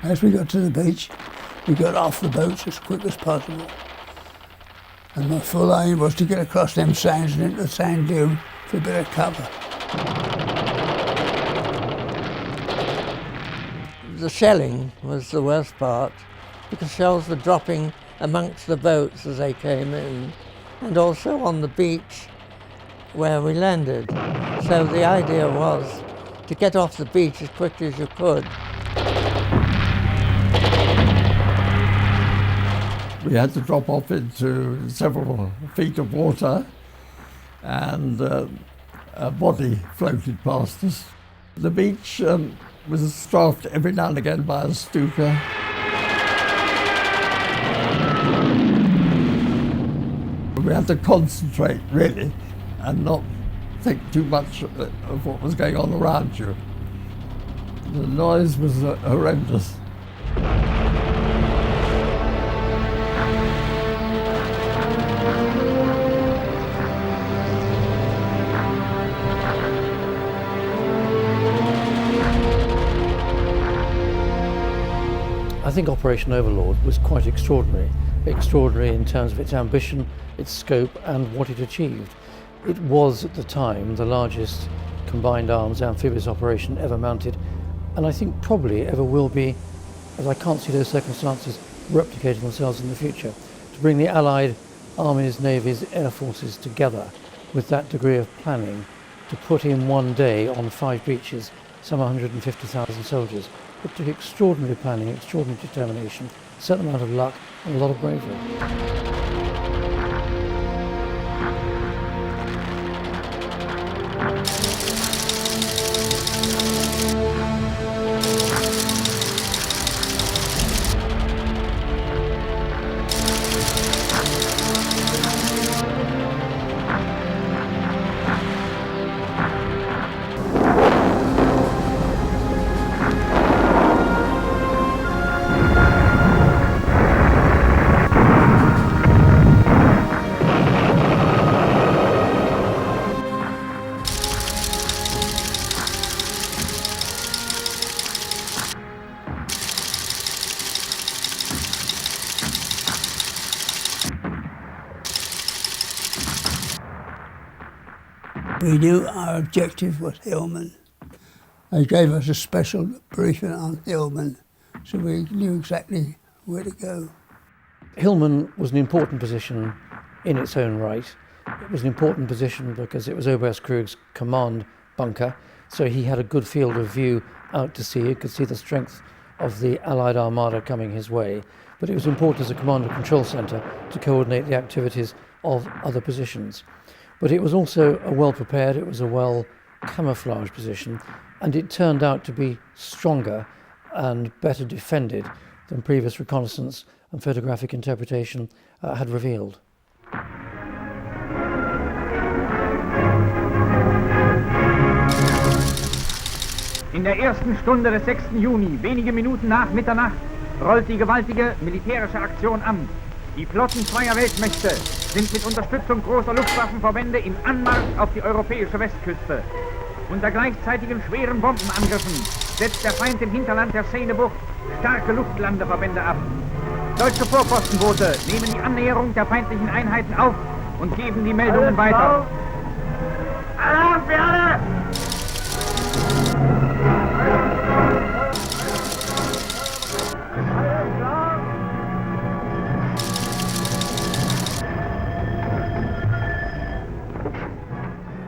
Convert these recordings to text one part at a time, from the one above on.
As we got to the beach, we got off the boats as quick as possible. And my full aim was to get across them sands and into the sand dune for a bit of cover. The shelling was the worst part, because shells were dropping amongst the boats as they came in, and also on the beach where we landed. So the idea was to get off the beach as quickly as you could. We had to drop off into several feet of water, and a body floated past us. The beach was strafed every now and again by a stuka. We had to concentrate, really, and not think too much of what was going on around you. The noise was horrendous. I think Operation Overlord was quite extraordinary in terms of its ambition, its scope and what it achieved. It was at the time the largest combined arms amphibious operation ever mounted, and I think probably ever will be, as I can't see those circumstances replicating themselves in the future. To bring the Allied armies, navies, air forces together with that degree of planning, to put in one day on 5 beaches some 150,000 soldiers. It took extraordinary planning, extraordinary determination, a certain amount of luck and a lot of bravery. We knew our objective was Hillman. They gave us a special briefing on Hillman, so we knew exactly where to go. Hillman was an important position in its own right. It was an important position because it was Oberstkrug's command bunker, so he had a good field of view out to sea. He could see the strength of the Allied armada coming his way, but it was important as a command and control centre to coordinate the activities of other positions. But it was also a well-prepared, it was a well-camouflaged position, and it turned out to be stronger and better defended than previous reconnaissance and photographic interpretation had revealed. In der ersten Stunde des 6. Juni, wenige Minuten nach Mitternacht, rollt die gewaltige militärische Aktion an. Die Flotten zweier Weltmächte sind mit Unterstützung großer Luftwaffenverbände im Anmarsch auf die europäische Westküste. Unter gleichzeitigen schweren Bombenangriffen setzt der Feind im Hinterland der Seinebucht starke Luftlandeverbände ab. Deutsche Vorpostenboote nehmen die Annäherung der feindlichen Einheiten auf und geben die Meldungen weiter. Alarm für alle!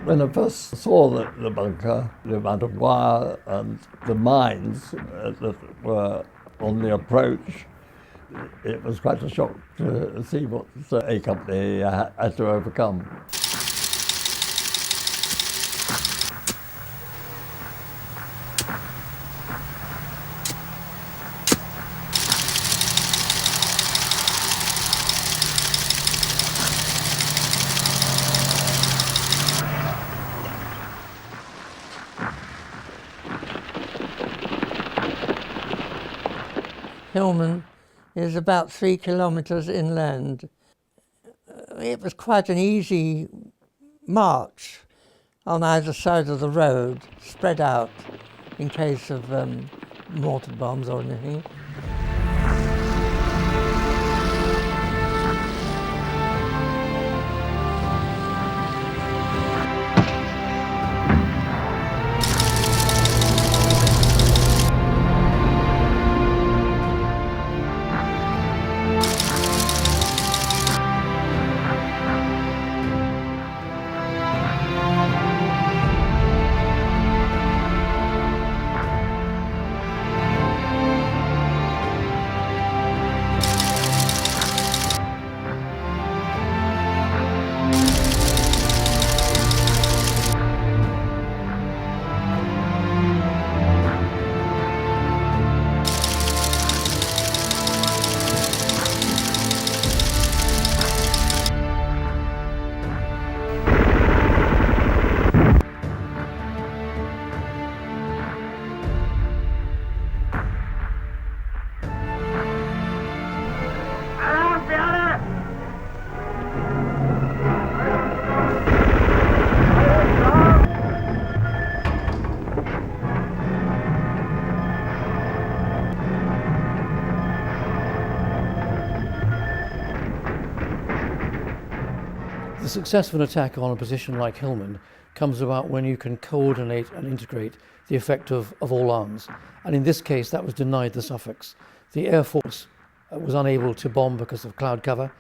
When I first saw the bunker, the amount of wire and the mines that were on the approach, it was quite a shock to see what the A Company had to overcome. Hillman is about 3 kilometres inland. It was quite an easy march on either side of the road, spread out in case of mortar bombs or anything. The success of an attack on a position like Hillman comes about when you can coordinate and integrate the effect of all arms. And in this case, that was denied the Suffolks. The Air Force was unable to bomb because of cloud cover.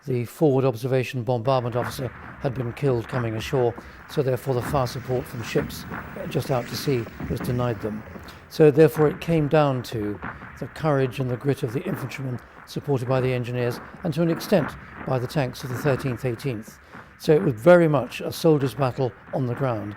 The forward observation bombardment officer had been killed coming ashore, so therefore the fire support from ships just out to sea was denied them. So therefore it came down to the courage and the grit of the infantrymen, supported by the engineers, and to an extent by the tanks of the 13th, 18th. So it was very much a soldier's battle on the ground.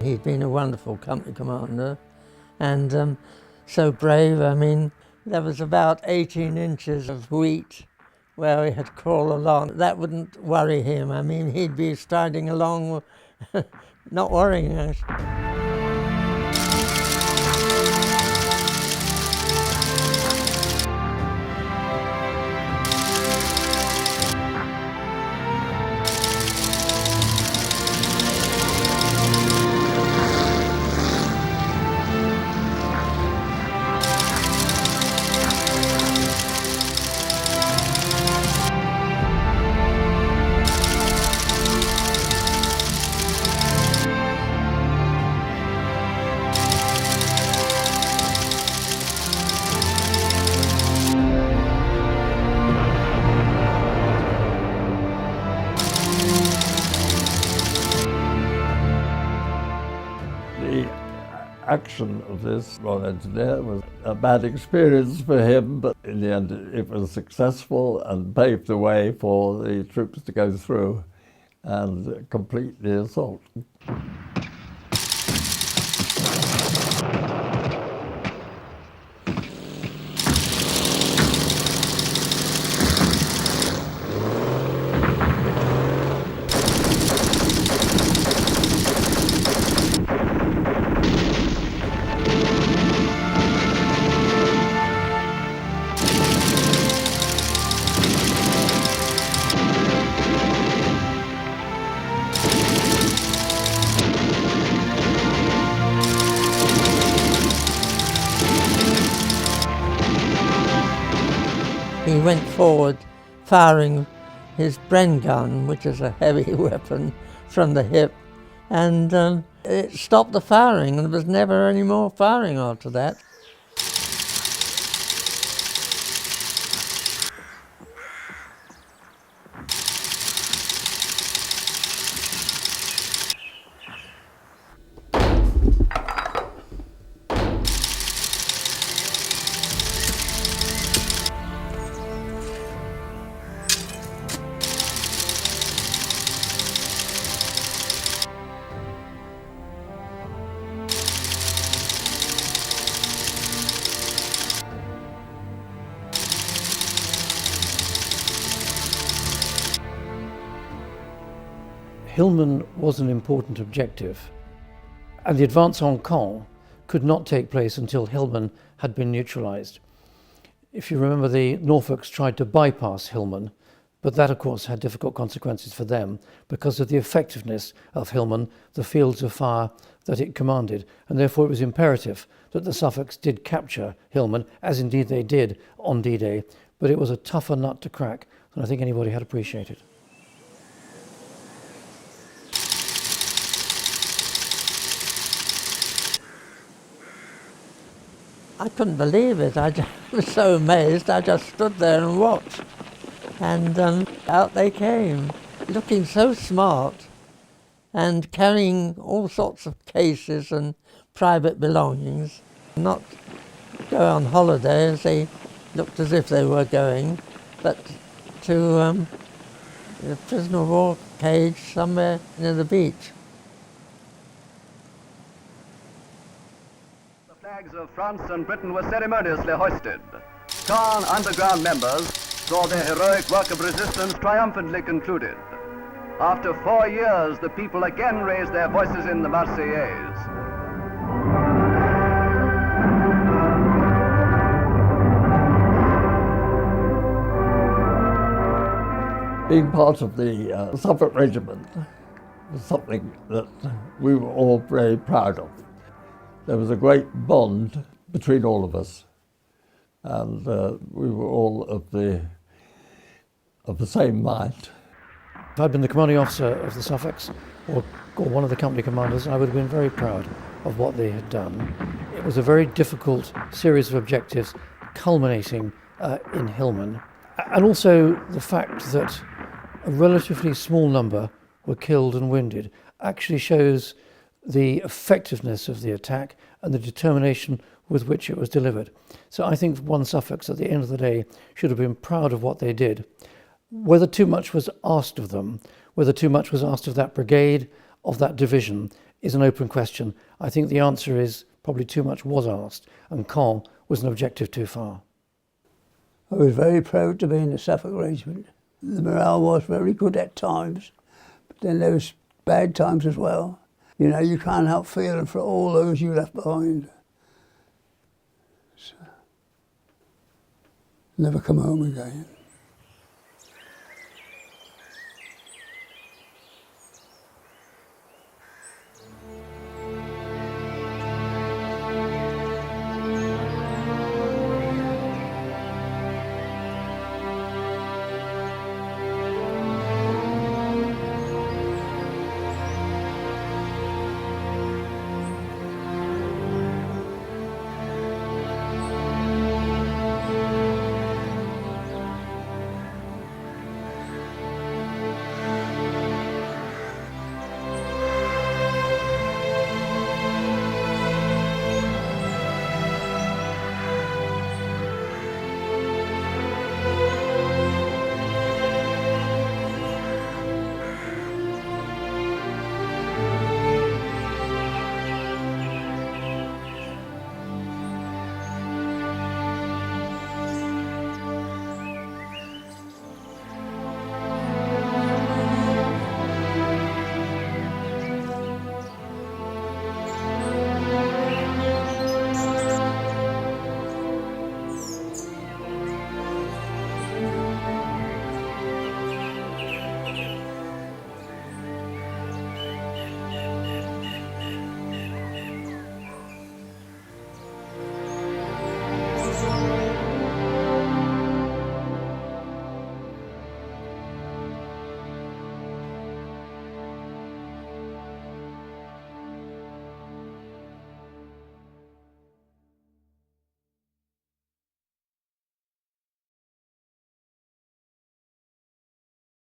He'd been a wonderful company commander and so brave. I mean, there was about 18 inches of wheat where he had to crawl along. That wouldn't worry him. I mean, he'd be striding along, not worrying us. The action of this Royal Engineer was a bad experience for him, but in the end it was successful and paved the way for the troops to go through and complete the assault. He went forward firing his Bren gun, which is a heavy weapon, from the hip, and it stopped the firing, and there was never any more firing after that. Hillman was an important objective, and the advance on Caen could not take place until Hillman had been neutralised. If you remember, the Norfolks tried to bypass Hillman, but that of course had difficult consequences for them because of the effectiveness of Hillman, the fields of fire that it commanded, and therefore it was imperative that the Suffolks did capture Hillman, as indeed they did on D-Day, but it was a tougher nut to crack than I think anybody had appreciated. I couldn't believe it. I was so amazed. I just stood there and watched. And out they came, looking so smart and carrying all sorts of cases and private belongings. Not go on holiday, as they looked as if they were going, but to a prisoner of war cage somewhere near the beach. The flags of France and Britain were ceremoniously hoisted. Caen underground members saw their heroic work of resistance triumphantly concluded. After 4 years, the people again raised their voices in the Marseillaise. Being part of the Suffolk Regiment was something that we were all very proud of. There was a great bond between all of us, and we were all of the same mind. If I'd been the commanding officer of the Suffolks, or one of the company commanders, I would have been very proud of what they had done. It was a very difficult series of objectives culminating in Hillman, and also the fact that a relatively small number were killed and wounded actually shows the effectiveness of the attack and the determination with which it was delivered. So I think one Suffolks at the end of the day should have been proud of what they did. Whether too much was asked of them, whether too much was asked of that brigade, of that division, is an open question. I think the answer is probably too much was asked, and Caen was an objective too far. I was very proud to be in the Suffolk Regiment. The morale was very good at times, but then there was bad times as well. You know, you can't help feeling for all those you left behind. So, never come home again.